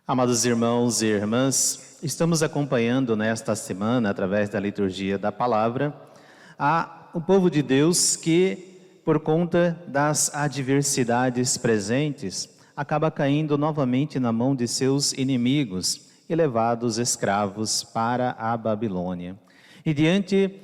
Amados irmãos e irmãs, estamos acompanhando nesta semana, através da liturgia da palavra, o povo de Deus que, por conta das adversidades presentes, acaba caindo novamente na mão de seus inimigos e levados escravos para a Babilônia. E diante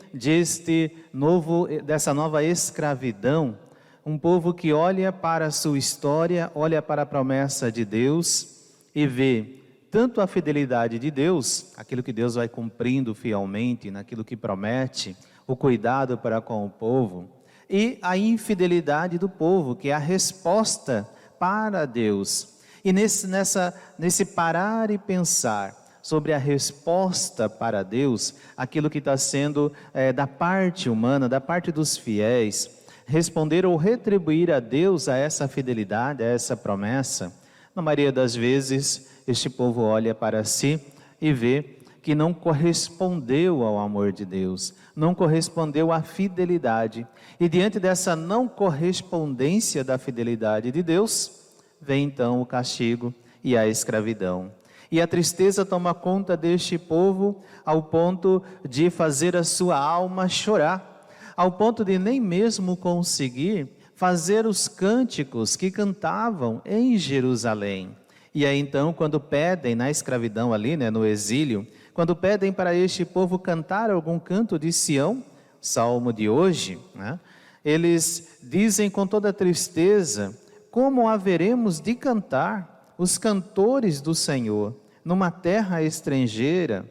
dessa nova escravidão, um povo que olha para a sua história, olha para a promessa de Deus e vê tanto a fidelidade de Deus, aquilo que Deus vai cumprindo fielmente, naquilo que promete, o cuidado para com o povo, e a infidelidade do povo, que é a resposta para Deus. E nesse parar e pensar sobre a resposta para Deus, aquilo que está sendo da parte humana, da parte dos fiéis, responder ou retribuir a Deus a essa fidelidade, a essa promessa, na maioria das vezes, este povo olha para si e vê que não correspondeu ao amor de Deus, não correspondeu à fidelidade. E diante dessa não correspondência da fidelidade de Deus, vem então o castigo e a escravidão. E a tristeza toma conta deste povo ao ponto de fazer a sua alma chorar, ao ponto de nem mesmo conseguir fazer os cânticos que cantavam em Jerusalém. E aí então, quando pedem na escravidão ali, no exílio, quando pedem para este povo cantar algum canto de Sião, salmo de hoje, eles dizem com toda tristeza: como haveremos de cantar os cantores do Senhor numa terra estrangeira?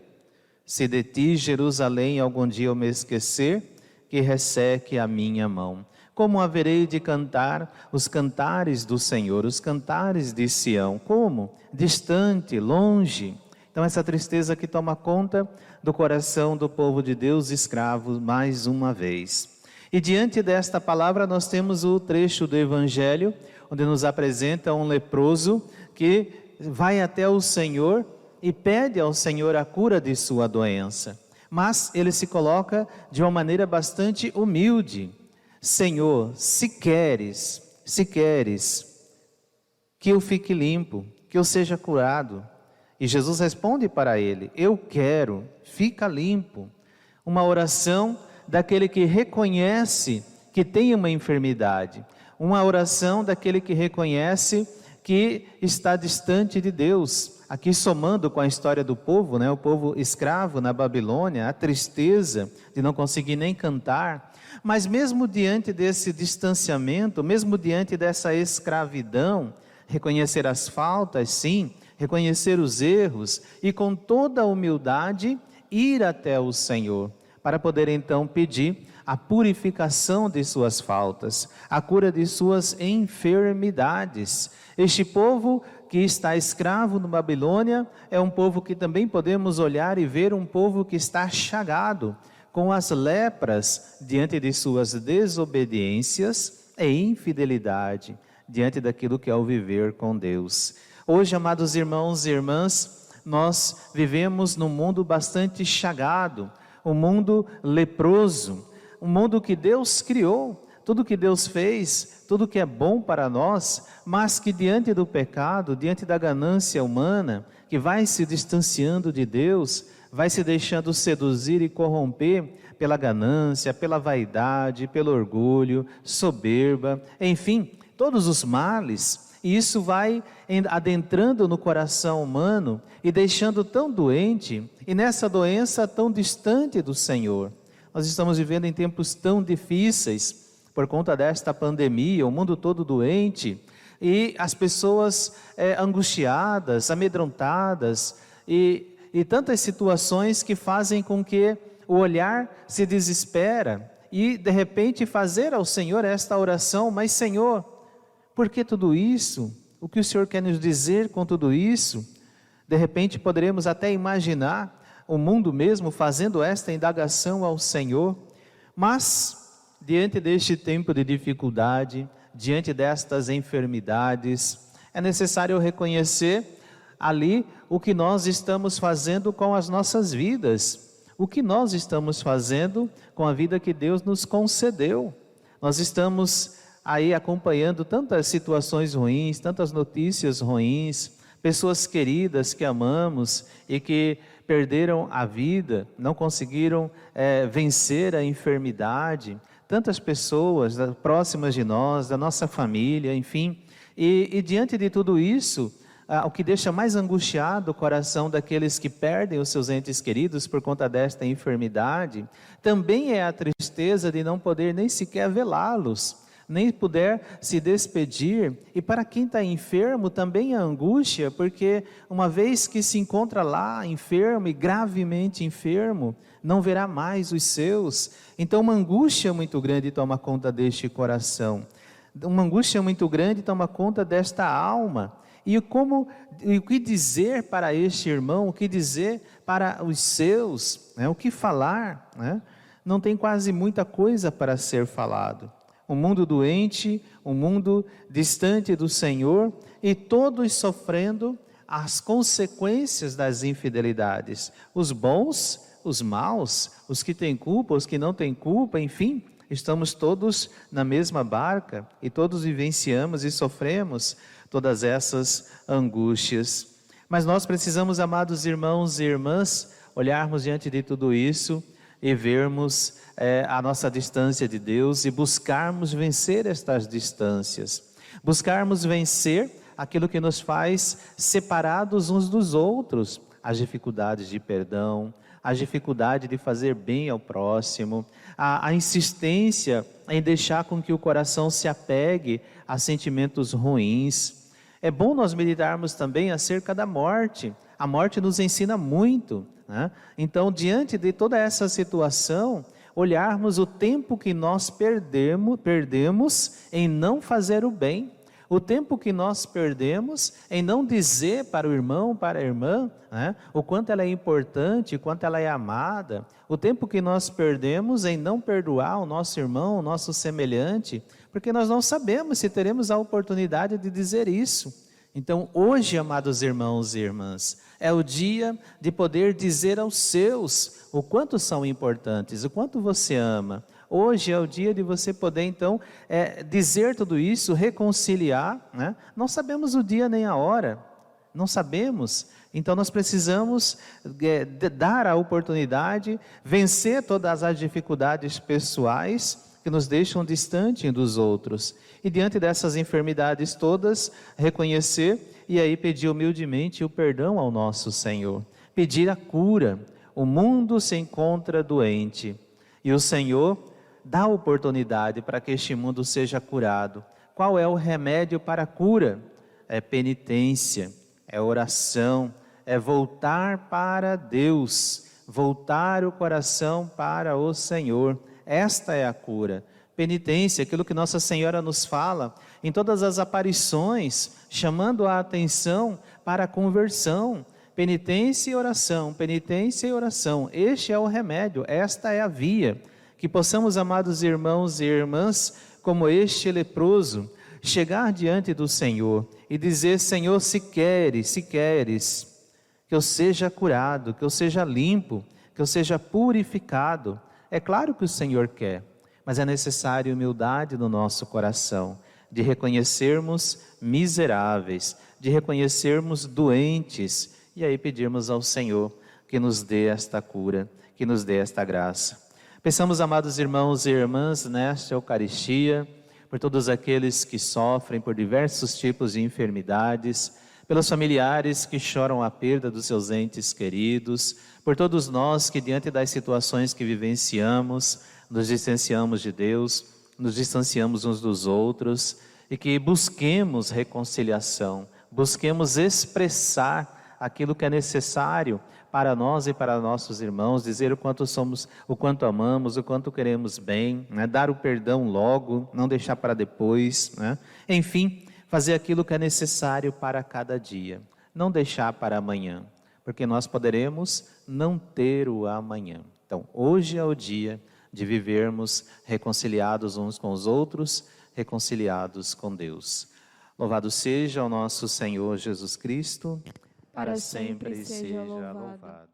Se de ti, Jerusalém, algum dia eu me esquecer, que resseque a minha mão. Como haverei de cantar os cantares do Senhor, os cantares de Sião? Como? Distante, longe. Então essa tristeza que toma conta do coração do povo de Deus escravo mais uma vez. E diante desta palavra nós temos o trecho do Evangelho, onde nos apresenta um leproso que vai até o Senhor e pede ao Senhor a cura de sua doença. Mas ele se coloca de uma maneira bastante humilde. Senhor, se queres que eu fique limpo, que eu seja curado. E Jesus responde para ele: eu quero, fica limpo. Uma oração daquele que reconhece que tem uma enfermidade. Uma oração daquele que reconhece que está distante de Deus. Aqui somando com a história do povo, o povo escravo na Babilônia, a tristeza de não conseguir nem cantar. Mas mesmo diante desse distanciamento, mesmo diante dessa escravidão, reconhecer as faltas, sim, reconhecer os erros e com toda a humildade ir até o Senhor, para poder então pedir a purificação de suas faltas, a cura de suas enfermidades. Este povo que está escravo na Babilônia é um povo que também podemos olhar e ver um povo que está chagado, com as lepras diante de suas desobediências e infidelidade, diante daquilo que é o viver com Deus. Hoje, amados irmãos e irmãs, nós vivemos num mundo bastante chagado, um mundo leproso, um mundo que Deus criou, tudo que Deus fez, tudo que é bom para nós, mas que diante do pecado, diante da ganância humana, que vai se distanciando de Deus, vai se deixando seduzir e corromper pela ganância, pela vaidade, pelo orgulho, soberba, enfim, todos os males. E isso vai adentrando no coração humano e deixando tão doente, e nessa doença tão distante do Senhor. Nós estamos vivendo em tempos tão difíceis, por conta desta pandemia, o mundo todo doente, e as pessoas angustiadas, amedrontadas, e tantas situações que fazem com que o olhar se desespera e de repente fazer ao Senhor esta oração: mas Senhor, por que tudo isso? O que o Senhor quer nos dizer com tudo isso? De repente poderemos até imaginar o mundo mesmo fazendo esta indagação ao Senhor, mas diante deste tempo de dificuldade, diante destas enfermidades, é necessário reconhecer ali o que nós estamos fazendo com as nossas vidas, o que nós estamos fazendo com a vida que Deus nos concedeu. Nós estamos aí acompanhando tantas situações ruins, tantas notícias ruins, pessoas queridas que amamos e que perderam a vida, não conseguiram vencer a enfermidade, tantas pessoas próximas de nós, da nossa família, enfim, e diante de tudo isso, o que deixa mais angustiado o coração daqueles que perdem os seus entes queridos por conta desta enfermidade, também é a tristeza de não poder nem sequer velá-los, nem poder se despedir. E para quem está enfermo também a angústia, porque uma vez que se encontra lá enfermo e gravemente enfermo, não verá mais os seus. Então uma angústia muito grande toma conta deste coração, uma angústia muito grande toma conta desta alma. E o que dizer para este irmão, o que dizer para os seus, né? O que falar, né? Não tem quase muita coisa para ser falado. Um mundo doente, um mundo distante do Senhor e todos sofrendo as consequências das infidelidades. Os bons, os maus, os que têm culpa, os que não têm culpa, enfim, estamos todos na mesma barca e todos vivenciamos e sofremos todas essas angústias. Mas nós precisamos, amados irmãos e irmãs, olharmos diante de tudo isso e vermos a nossa distância de Deus e buscarmos vencer estas distâncias, buscarmos vencer aquilo que nos faz separados uns dos outros, as dificuldades de perdão, a dificuldade de fazer bem ao próximo, a insistência em deixar com que o coração se apegue a sentimentos ruins. É bom nós meditarmos também acerca da morte. A morte nos ensina muito, né? Então, diante de toda essa situação, olharmos o tempo que nós perdemos em não fazer o bem, o tempo que nós perdemos em não dizer para o irmão, para a irmã, né, o quanto ela é importante, o quanto ela é amada, o tempo que nós perdemos em não perdoar o nosso irmão, o nosso semelhante, porque nós não sabemos se teremos a oportunidade de dizer isso. Então, hoje, amados irmãos e irmãs, é o dia de poder dizer aos seus o quanto são importantes, o quanto você ama. Hoje é o dia de você poder, então, dizer tudo isso, reconciliar, né? Não sabemos o dia nem a hora, não sabemos. Então, nós precisamos dar a oportunidade, vencer todas as dificuldades pessoais que nos deixam distante dos outros. E diante dessas enfermidades todas, reconhecer e aí pedir humildemente o perdão ao nosso Senhor. Pedir a cura. O mundo se encontra doente e o Senhor dá oportunidade para que este mundo seja curado. Qual é o remédio para a cura? É penitência, é oração, é voltar para Deus, voltar o coração para o Senhor. Esta é a cura. Penitência, aquilo que Nossa Senhora nos fala em todas as aparições, chamando a atenção para a conversão. Penitência e oração, penitência e oração. Este é o remédio, esta é a via. Que possamos, amados irmãos e irmãs, como este leproso, chegar diante do Senhor e dizer: Senhor, se queres, que eu seja curado, que eu seja limpo, que eu seja purificado. É claro que o Senhor quer, mas é necessário humildade no nosso coração, de reconhecermos miseráveis, de reconhecermos doentes, e aí pedirmos ao Senhor que nos dê esta cura, que nos dê esta graça. Pensamos, amados irmãos e irmãs, nesta Eucaristia, por todos aqueles que sofrem por diversos tipos de enfermidades, pelos familiares que choram a perda dos seus entes queridos, por todos nós que diante das situações que vivenciamos, nos distanciamos de Deus, nos distanciamos uns dos outros e que busquemos reconciliação, busquemos expressar aquilo que é necessário para nós e para nossos irmãos, dizer o quanto somos, o quanto amamos, o quanto queremos bem, né? Dar o perdão logo, não deixar para depois, né? Enfim, fazer aquilo que é necessário para cada dia, não deixar para amanhã, porque nós poderemos não ter o amanhã. Então, hoje é o dia de vivermos reconciliados uns com os outros, reconciliados com Deus. Louvado seja o nosso Senhor Jesus Cristo, para sempre seja louvado.